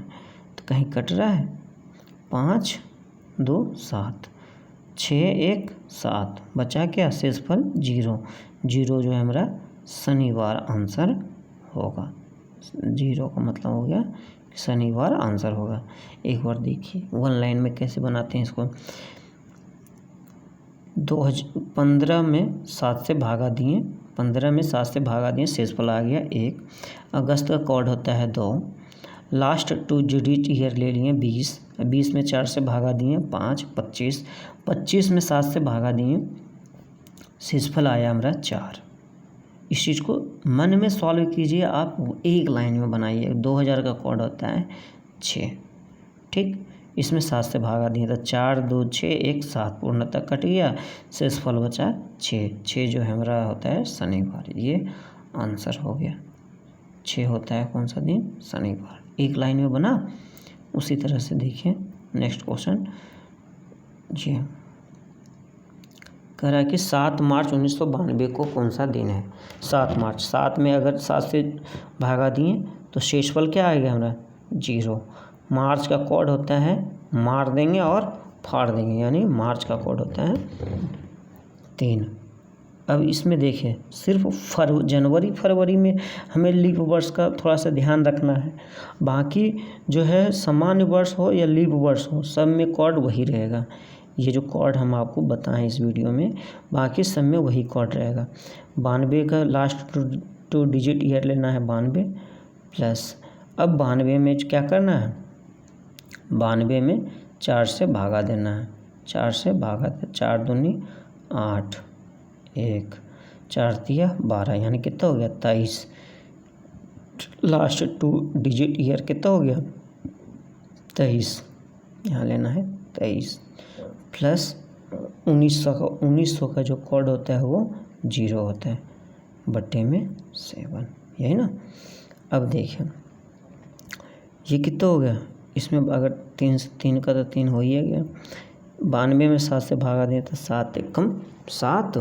तो कहीं कट रहा है, 5 2 7, 6 1 7, बचा क्या शेषफल 0। 0 जो है हमारा शनिवार आंसर होगा। 0 का मतलब हो गया शनिवार आंसर होगा। एक बार देखिए 1 लाइन में कैसे बनाते हैं इसको। 15 में 7 से भागा दिए, 15 में 7 से भागा दिए, शेषफल आ गया 1। अगस्त का कोड होता है 2। लास्ट 2 डिजिट ईयर ले लिए 20, 20 में 4 से भागा दिए 5, 25, 25 में 7 से भागा दिए, शेषफल आया हमारा 4। इस चीज़ को मन में सॉल्व कीजिए, आप एक लाइन में बनाइए। 2000 का कोड होता है 6, ठीक। इसमें 7 से भागा दिए तो 4 2 6 1 7, पूर्णतः कट गया, शेषफल बचा 6। 6 जो है हमारा होता है शनिवार, ये आंसर हो गया। 6 होता है कौन सा दिन? शनिवार। एक लाइन में बना। उसी तरह से देखिए नेक्स्ट क्वेश्चन जी, कह रहा है कि 7 मार्च 1992 को कौन सा दिन है? 7 मार्च, 7 में अगर 7 से भागा दिए तो शेषफल क्या आएगा हमारा? 0। मार्च का कोड होता है मार देंगे और फाड़ देंगे, यानी मार्च का कोड होता है 3। अब इसमें देखिए सिर्फ जनवरी फरवरी में हमें लीप वर्ष का थोड़ा सा ध्यान रखना है। बाकी जो है सामान्य वर्ष हो या लीप वर्ष हो, सब में कोड वही रहेगा। ये जो कोड हम आपको बताएं इस वीडियो में, बाकी सब में वही कोड रहेगा। 92 का लास्ट 2 डिजिट ईयर लेना है 92 प्लस। अब 92 में क्या करना है? 92 में 4 से भागा देना है, 4 से भागा दे, 4 दूनी 8, 1 4 दिया 12, यानी कितना हो गया? 23। लास्ट 2 डिजिट ईयर कितना हो गया? 23, यहाँ लेना है 23 प्लस 1900 का जो कोड होता है वो 0 होता है, बट्टे में 7, यही ना। अब देखिए ये कितना हो गया? इसमें अगर 3 से 3 का तो 3 हो ही गया। 92 में 7 से भागा दें तो 7 एकम 7,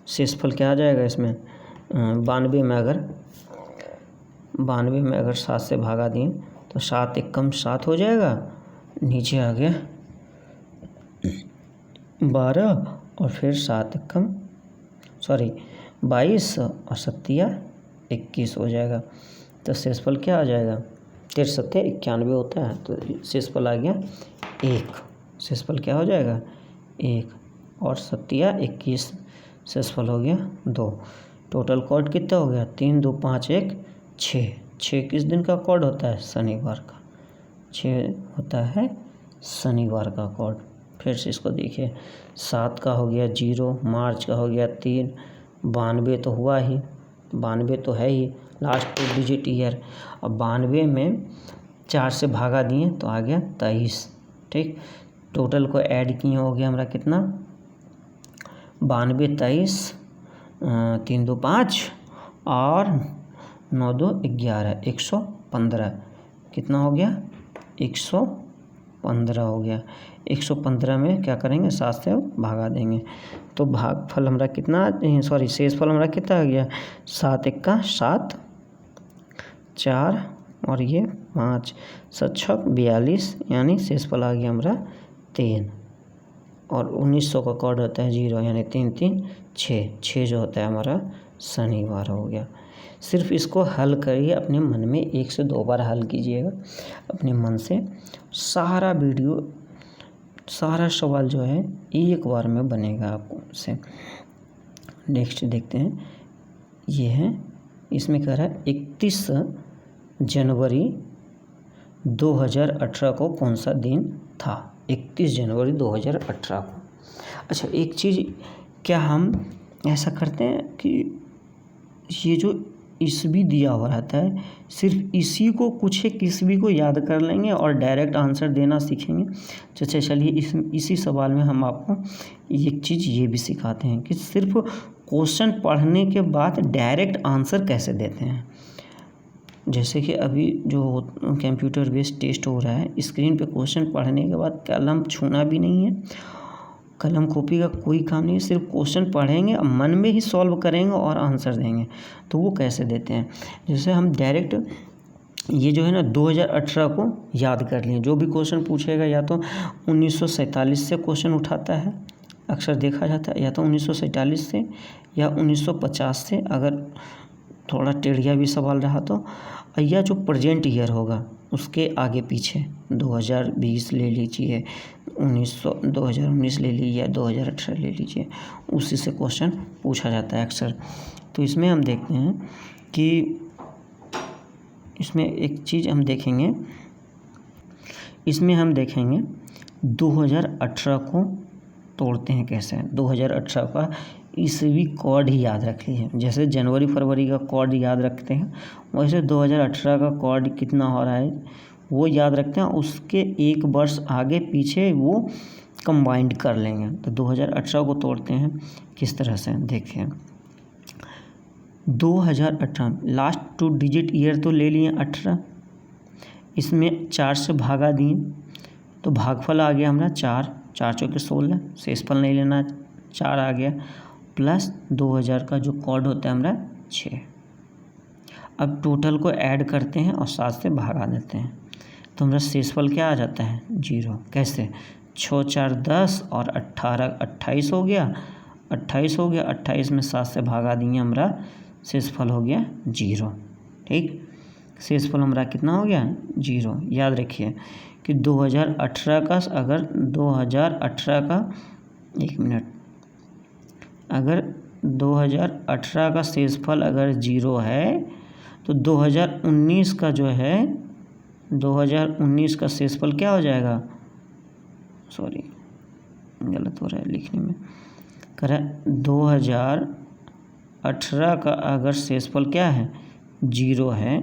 शेषफल क्या आ जाएगा इसमें? 92 में अगर 7 से भागा दिए तो 7 एकम 7 हो जाएगा। नीचे आ गया 12 और फिर 22 और 7 21 हो जाएगा। तो शेषफल क्या आ जाएगा? 13 91 होता है, तो शेषफल आ गया 1। शेषफल क्या हो जाएगा? 1 और 7 21, शेषफल हो गया 2। टोटल कोड कितना हो गया? 3 2 5 1 6। 6 किस दिन का कोड होता है? शनिवार का। 6 होता है शनिवार का कोड। फिर से इसको देखिए, 7 का हो गया 0, मार्च का हो गया 3, 92 तो हुआ ही, 92 तो है ही लास्ट 2 डिजिट ईयर। अब 92 में 4 से भागा दिए तो आ गया 23, ठीक। टोटल को ऐड किए हो गया हमारा कितना? 92 23, 3 2 5 और 9 2 11, 115। कितना हो गया? 115 हो गया। 115 में क्या करेंगे? 7 से भागा देंगे तो भागफल हमारा कितना, शेषफल हमारा कितना आ गया? 7 1 का 7, 4 और ये 5, 7 6 42, यानी शेषफल आ गया हमारा 3। और 1900 का कोड होता है 0, यानी 3 3 6, 6 जो होता है हमारा शनिवार हो गया। सिर्फ इसको हल करिए अपने मन में, 1 से 2 बार हल कीजिएगा अपने मन से। सारा वीडियो, सारा सवाल जो है एक बार में बनेगा आपको से। नेक्स्ट देखते हैं, ये है, इसमें कह रहा है 31 जनवरी 2018 को कौन सा दिन था? 31 जनवरी 2018 को। अच्छा एक चीज़, क्या हम ऐसा करते हैं कि ये जो ईस्वी दिया हुआ रहता है, सिर्फ इसी को, कुछ एक ईस्वी को याद कर लेंगे और डायरेक्ट आंसर देना सीखेंगे। अच्छा चलिए इसी सवाल में हम आपको एक चीज़ ये भी सिखाते हैं कि सिर्फ क्वेश्चन पढ़ने के बाद डायरेक्ट आंसर कैसे देते हैं। जैसे कि अभी जो कंप्यूटर बेस्ड टेस्ट हो रहा है, स्क्रीन पे क्वेश्चन पढ़ने के बाद कलम छूना भी नहीं है, कलम कॉपी का कोई काम नहीं है, सिर्फ क्वेश्चन पढ़ेंगे, मन में ही सॉल्व करेंगे और आंसर देंगे। तो वो कैसे देते हैं? जैसे हम डायरेक्ट ये जो है ना 2018 को याद कर लिए। जो भी क्वेश्चन पूछेगा या तो 1947 से क्वेश्चन उठाता है, अक्सर देखा जाता है, या तो 1947 से या 1950 से, अगर थोड़ा टेढ़िया भी सवाल रहा तो, या जो प्रेजेंट ईयर होगा उसके आगे पीछे 2020 ले लीजिए, 2019 ले लीजिए या 2018 ले लीजिए, उसी से क्वेश्चन पूछा जाता है अक्सर। तो इसमें हम देखते हैं कि इसमें एक चीज़ हम देखेंगे, इसमें हम देखेंगे 2018 को तोड़ते हैं कैसे। 2018 का ईस्वी कोड ही याद रख लीजिए। जैसे जनवरी फरवरी का कोड याद रखते हैं, वैसे 2018 का कोड कितना हो रहा है वो याद रखते हैं, उसके एक वर्ष आगे पीछे वो कंबाइंड कर लेंगे। तो 2018 को तोड़ते हैं किस तरह से, देखिए 2018 लास्ट 2 डिजिट ईयर तो ले लिए 18, इसमें 4 से भागा दिए तो भागफल आ गया हमारा 4, 4 चौके 16, शेषफल नहीं लेना, 4 आ गया, प्लस 2000 का जो कोड होता है हमारा 6। अब टोटल को ऐड करते हैं और 7 से भागा देते हैं तो हमारा शेषफल क्या आ जाता है 0। कैसे, 6 4 10 और 18 28 हो गया, 28 हो गया, 28 में 7 से भागा दिए हमारा शेषफल हो गया 0। ठीक, शेषफल हमारा कितना हो गया 0। याद रखिए कि 2018 का, अगर 2018 का, एक मिनट, अगर 2018 का शेषफल अगर 0 है तो 2019 का जो है, 2019 का शेषफल क्या हो जाएगा, सॉरी गलत हो रहा है लिखने में, कह 2018 का अगर शेषफल क्या है 0 है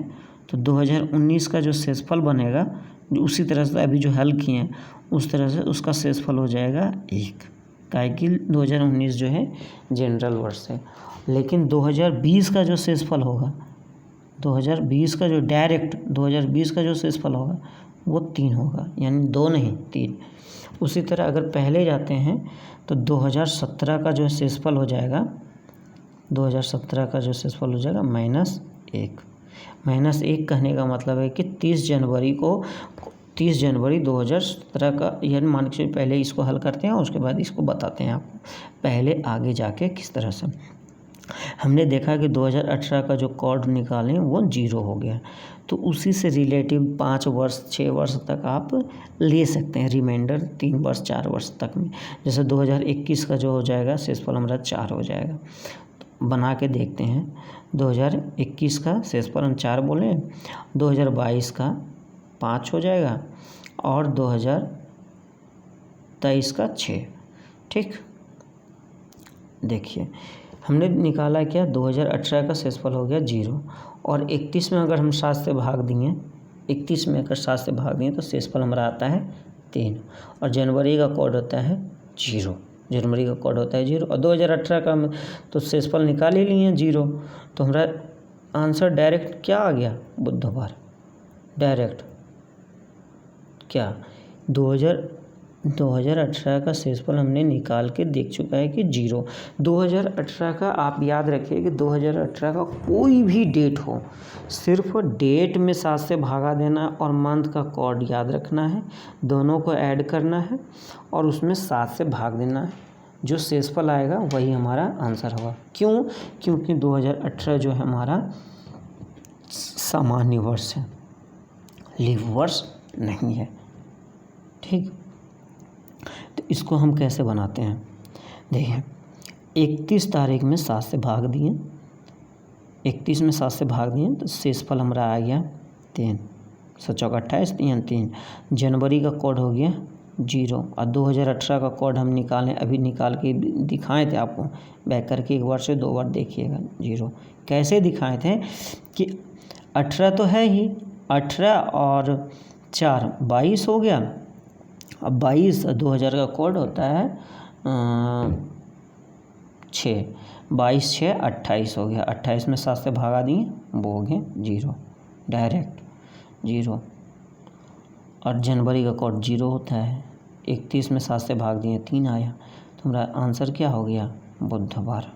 तो 2019 का जो शेषफल बनेगा, जो उसी तरह से अभी जो हल किए हैं उस तरह से उसका शेषफल हो जाएगा 1, काहे कि 2019 जो है जनरल वर्ष है। लेकिन 2020 का जो शेषफल होगा, 2020 का जो डायरेक्ट 2020 का जो शेषफल होगा वो 3 होगा, यानी 2 नहीं 3। उसी तरह अगर पहले जाते हैं तो 2017 का जो शेषफल हो जाएगा, 2017 का जो शेषफल हो जाएगा -1। -1 कहने का मतलब है कि 30 जनवरी 2017 का, यानी मान के पहले इसको हल करते हैं उसके बाद इसको बताते हैं आपको पहले आगे जाके किस तरह से। हमने देखा कि 2018 का जो कोड निकालें वो 0 हो गया, तो उसी से रिलेटिव 5 वर्ष 6 वर्ष तक आप ले सकते हैं, रिमाइंडर 3 वर्ष 4 वर्ष तक में। जैसे 2021 का जो हो जाएगा शेषफल हमारा 4 हो जाएगा। तो बना के देखते हैं, 2021 का शेषफल हम 4 बोले, 2022 का 5 हो जाएगा और 2023 का 6। ठीक, देखिए हमने निकाला क्या, 2018 का शेषफल हो गया 0 और 31 में अगर हम 7 से भाग दिए, 31 में अगर 7 से भाग दिए तो शेषफल हमारा आता है 3 और जनवरी का कोड होता है 0, जनवरी का कोड होता है 0 और 2018 का तो शेषफल निकाल ही लिए 0, तो हमारा आंसर डायरेक्ट क्या आ गया, बुधवार। डायरेक्ट क्या 2018 का शेषफल हमने निकाल के देख चुका है कि 0। 2018 का आप याद रखिए कि 2018 का कोई भी डेट हो, सिर्फ डेट में 7 से भागा देना और मंथ का कोड याद रखना है, दोनों को ऐड करना है और उसमें 7 से भाग देना है, जो शेषफल आएगा वही हमारा आंसर होगा। क्यों, क्योंकि 2018 जो है हमारा सामान्य वर्ष है, लीव वर्ष नहीं है। ठीक, तो इसको हम कैसे बनाते हैं, देखिए 31 तारीख में 7 से भाग दिए, 31 में 7 से भाग दिए तो शेषफल हमारा आ गया 3, 7 चौका 28, 3। जनवरी का कोड हो गया 0 और 2018 का कोड हम निकालें, अभी निकाल के दिखाए थे आपको, बैक करके एक बार से 2 बार देखिएगा 0। कैसे दिखाए थे कि 18 तो है ही, 18 और 4 22 हो गया। अब 22 2000 का कोड होता है 6, 22 6 28 हो गया, 28 में 7 से भागा दिए वो हो गया 0, डायरेक्ट 0। और जनवरी का कोड 0 होता है, 31 में 7 से भाग दिए 3 आया, तो हमारा आंसर क्या हो गया, बुधवार।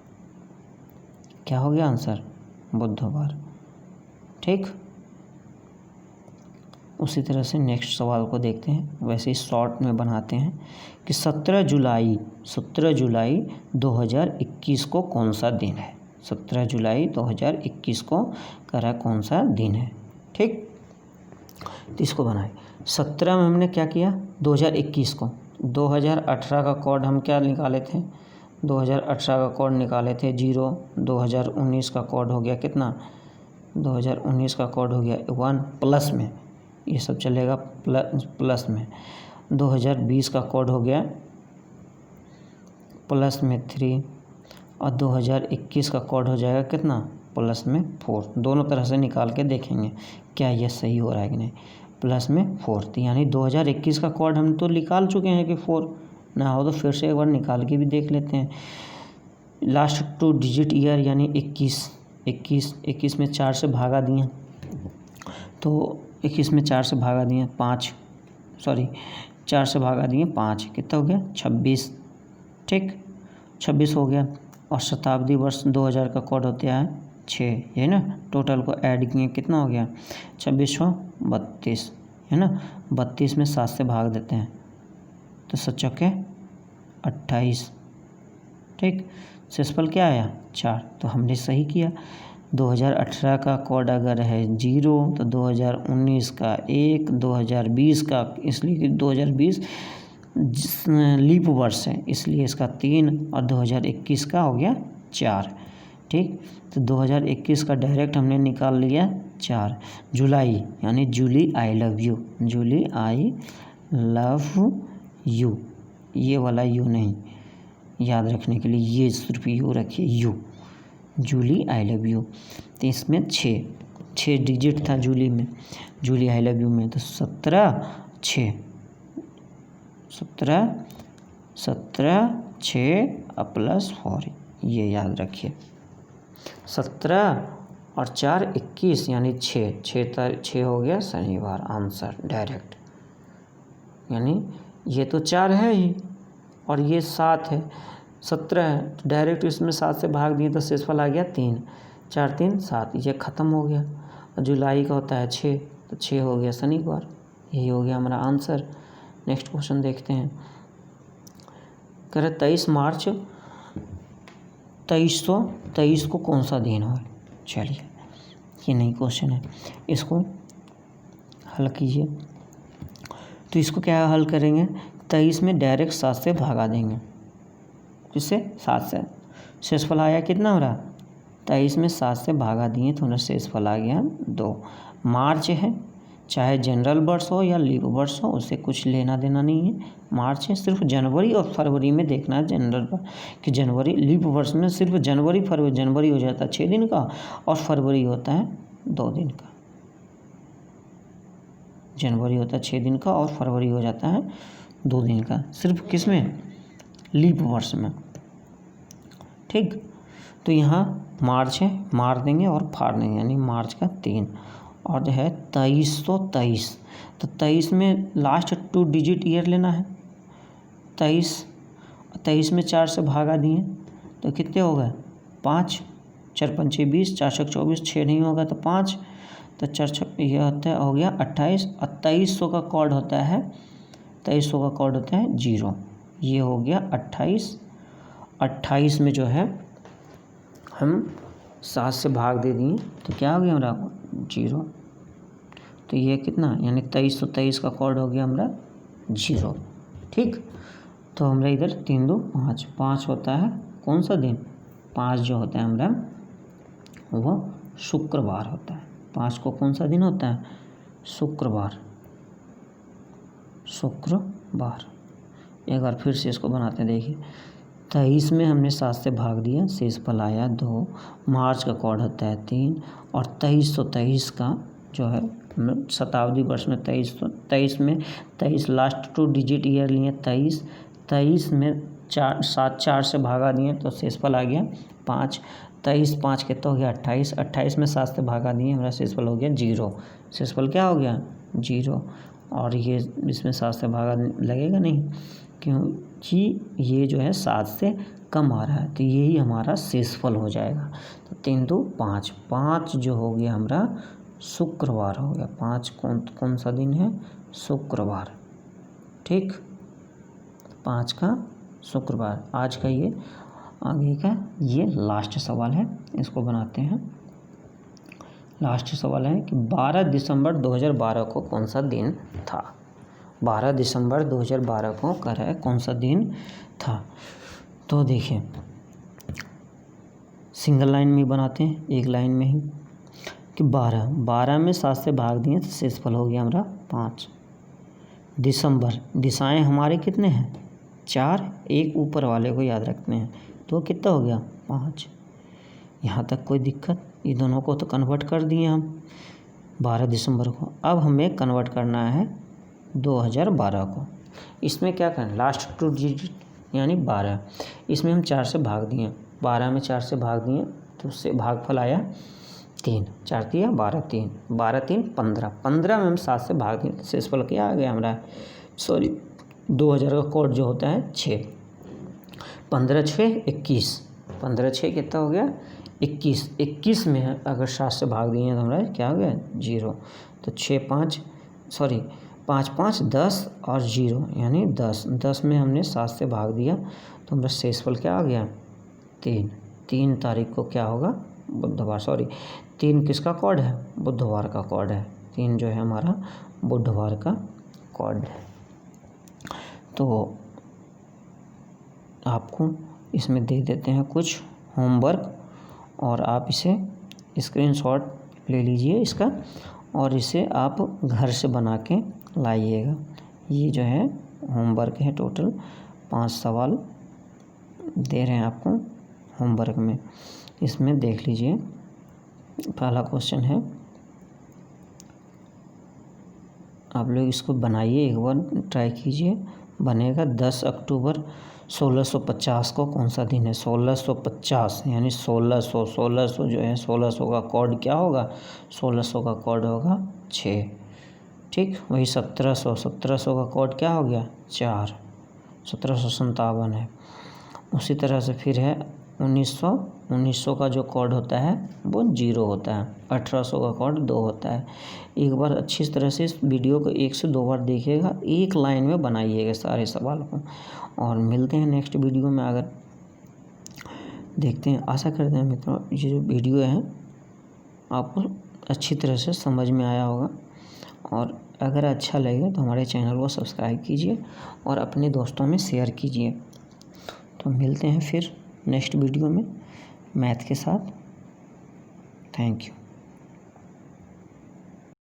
क्या हो गया आंसर, बुधवार। ठीक, उसी तरह से नेक्स्ट सवाल को देखते हैं, वैसे ही शॉर्ट में बनाते हैं कि 17 जुलाई 2021 को कौन सा दिन है। 17 जुलाई 2021 को कह रहा है कौन सा दिन है। ठीक, तो इसको बनाए। 17 में हमने क्या किया, 2021 को, 2018 का कोड हम क्या निकाले थे, 2018 का कोड निकाले थे 0, 2019 का कोड हो गया कितना, 2019 का कोड हो गया 1, प्लस में ये सब चलेगा प्लस में, 2020 का कोड हो गया प्लस में 3, और 2021 का कोड हो जाएगा कितना, प्लस में 4। दोनों तरह से निकाल के देखेंगे क्या ये सही हो रहा है कि नहीं। प्लस में 4, तो यानी 2021 का कोड हम तो निकाल चुके हैं कि 4 ना हो तो फिर से एक बार निकाल के भी देख लेते हैं। लास्ट 2 डिजिट ईयर यानी 21 में 4 से भागा दिए, तो 21 में 4 से भागा दिए 4 से भागा दिए 5, कितना हो गया 26। ठीक, 26 हो गया। और शताब्दी वर्ष 2000 का कोड होता है 6, है ना। टोटल को ऐड किए कितना हो गया 2632, है ना। 32 में 7 से भाग देते हैं तो 7 चौके 28। ठीक, शेषफल क्या आया 4, तो हमने सही किया। 2018 का कोड अगर है 0 तो 2019 का 1, 2020 का, इसलिए कि 2020 लीप वर्ष है इसलिए इसका 3, और 2021 का हो गया 4। ठीक, तो 2021 का डायरेक्ट हमने निकाल लिया 4। जुलाई यानी Julie I love you, Julie I love you, ये वाला यू नहीं, याद रखने के लिए ये सिर्फ यू रखिए, U, Julie I love you. तो इसमें 6 डिजिट था जूली में, जूली आई लव यू में, तो 17 6 प्लस 4, ये याद रखिए। 17 और 4 21 यानी 6 हो गया शनिवार, आंसर डायरेक्ट। यानी ये तो 4 है ही और ये 7 है, 17 है, तो डायरेक्ट इसमें 7 से भाग दिए तो शेषफल आ गया 3, 4 3 7, ये ख़त्म हो गया। और जुलाई का होता है 6, तो 6 हो गया शनिवार, यही हो गया हमारा आंसर। नेक्स्ट क्वेश्चन देखते हैं। कह रहे 23 मार्च 2323 को कौन सा दिन है। चलिए ये नई क्वेश्चन है, इसको हल कीजिए। तो इसको क्या हल करेंगे, 23 में डायरेक्ट 7 से भागा देंगे, जिससे 7 से शेषफल आया कितना हो रहा, 23 में 7 से भागा दिए तो उन्हें शेषफल आ गया 2। मार्च है, चाहे जनरल वर्ष हो या लीप वर्ष हो, उससे कुछ लेना देना नहीं है। मार्च है, सिर्फ जनवरी और फरवरी में देखना है जनरल पर कि जनवरी, लीप वर्ष में सिर्फ जनवरी फरवरी, जनवरी हो जाता है 6 दिन का और फरवरी होता है 2 दिन का। जनवरी होता है 6 दिन का और फरवरी हो जाता है 2 दिन का, सिर्फ किस में, लीप वर्ष में। ठीक, तो यहाँ मार्च है, मार देंगे और फाड़ देंगे, यानी मार्च का 3, और जो है 2323, तो 23 में लास्ट 2 डिजिट ईयर लेना है। 23 में 4 से भागा दिए तो कितने हो गए 5, 4 पंचे 20, 4 छक 24, 6 नहीं होगा तो 5, तो 4 छक ये होता है, हो गया 28, और 2300 का कोड होता है, 2300 का कोड होता है 0, ये हो गया 28। 28 में जो है हम 7 से भाग दे दिए तो क्या हो गया हमारा 0, तो ये कितना, यानी 2323 का कोड हो गया हमारा 0। ठीक, तो हमारा इधर 3 2 5, 5 होता है कौन सा दिन, 5 जो होता है हमारा वह शुक्रवार होता है। 5 को कौन सा दिन होता है, शुक्रवार। एक बार फिर से इसको बनाते हैं, देखिए 23 में हमने 7 से भाग दिया, शेषफल आया 2। मार्च का कोड होता है 3, और 2323 का जो है शताब्दी वर्ष में 23 में 23 लास्ट 2 डिजिट ईयर लिए 23 में 4 से भागा दिए तो शेषफल आ गया 5। 23 5 कितना हो गया 28 में 7 से भागा दिए, हमारा शेषफल हो गया 0। शेषफल क्या हो गया 0, और ये इसमें 7 से भागा लगेगा नहीं क्योंकि ये जो है 7 से कम आ रहा है, तो यही हमारा शेषफल हो जाएगा। तो 3 2 5 जो हो गया हमारा शुक्रवार हो गया। 5 कौन सा दिन है? शुक्रवार। ठीक, 5 का शुक्रवार। आज का ये आगे का ये लास्ट सवाल है, इसको बनाते हैं। लास्ट सवाल है कि 12 दिसंबर 2012 को कौन सा दिन था? 12 दिसंबर 2012 को कौन सा दिन था? तो देखिए, सिंगल लाइन में बनाते हैं, एक लाइन में ही, कि 12 में 7 से भाग दिए तो शेषफल हो गया हमारा 5। दिसंबर, दिशाएं हमारे कितने हैं? 4, एक ऊपर वाले को याद रखते हैं, तो कितना हो गया? 5। यहाँ तक कोई दिक्कत? ये दोनों को तो कन्वर्ट कर दिए हम 12 दिसंबर को। अब हमें कन्वर्ट करना है 2012 को। इसमें क्या करना? लास्ट 2 डिजिट यानी 12, इसमें हम 4 से भाग दिए। 12 में 4 से भाग दिए तो उससे भागफल आया 3, 4 दिया 12, 3, 12 3 15, 15 में हम 7 से भाग दिए, शेषफल क्या आ गया हमारा? 2000 का कोड जो होता है 6, 15 6 21, 15 6 कितना हो गया? 21, 21 में अगर 7 से भाग दिए तो हमारा क्या हो गया? 0। तो 5 5 10 और 0 यानी 10, 10 में हमने 7 से भाग दिया तो हमारा शेषफल क्या आ गया? 3। 3 तारीख को क्या होगा? बुधवार। 3 किसका कोड है? बुधवार का कोड है। 3 जो है हमारा बुधवार का कोड है। तो आपको इसमें दे देते हैं कुछ होमवर्क, और आप इसे स्क्रीनशॉट ले लीजिए इसका, और इसे आप घर से बना के लाइएगा। ये जो है होमवर्क है, टोटल 5 सवाल दे रहे हैं आपको होमवर्क में। इसमें देख लीजिए, पहला क्वेश्चन है, आप लोग इसको बनाइए, एक बार ट्राई कीजिए, बनेगा। 10 अक्टूबर 1650 को कौन सा दिन है? 1650 यानी 1600 जो है, 1600 का कोड क्या होगा? 1600 का कोड होगा 6। ठीक, वही 1700 का कोड क्या हो गया? 4, 1757 है। उसी तरह से फिर है 1900 का जो कोड होता है वो 0 होता है। 1800 का कोड 2 होता है। एक बार अच्छी तरह से इस वीडियो को 1 से 2 बार देखिएगा, एक लाइन में बनाइएगा सारे सवाल को, और मिलते हैं नेक्स्ट वीडियो में। अगर देखते हैं, आशा करते हैं मित्रों ये जो वीडियो है आपको अच्छी तरह से समझ में आया होगा, और अगर अच्छा लगे तो हमारे चैनल को सब्सक्राइब कीजिए और अपने दोस्तों में शेयर कीजिए। तो मिलते हैं फिर नेक्स्ट वीडियो में मैथ के साथ। Thank you.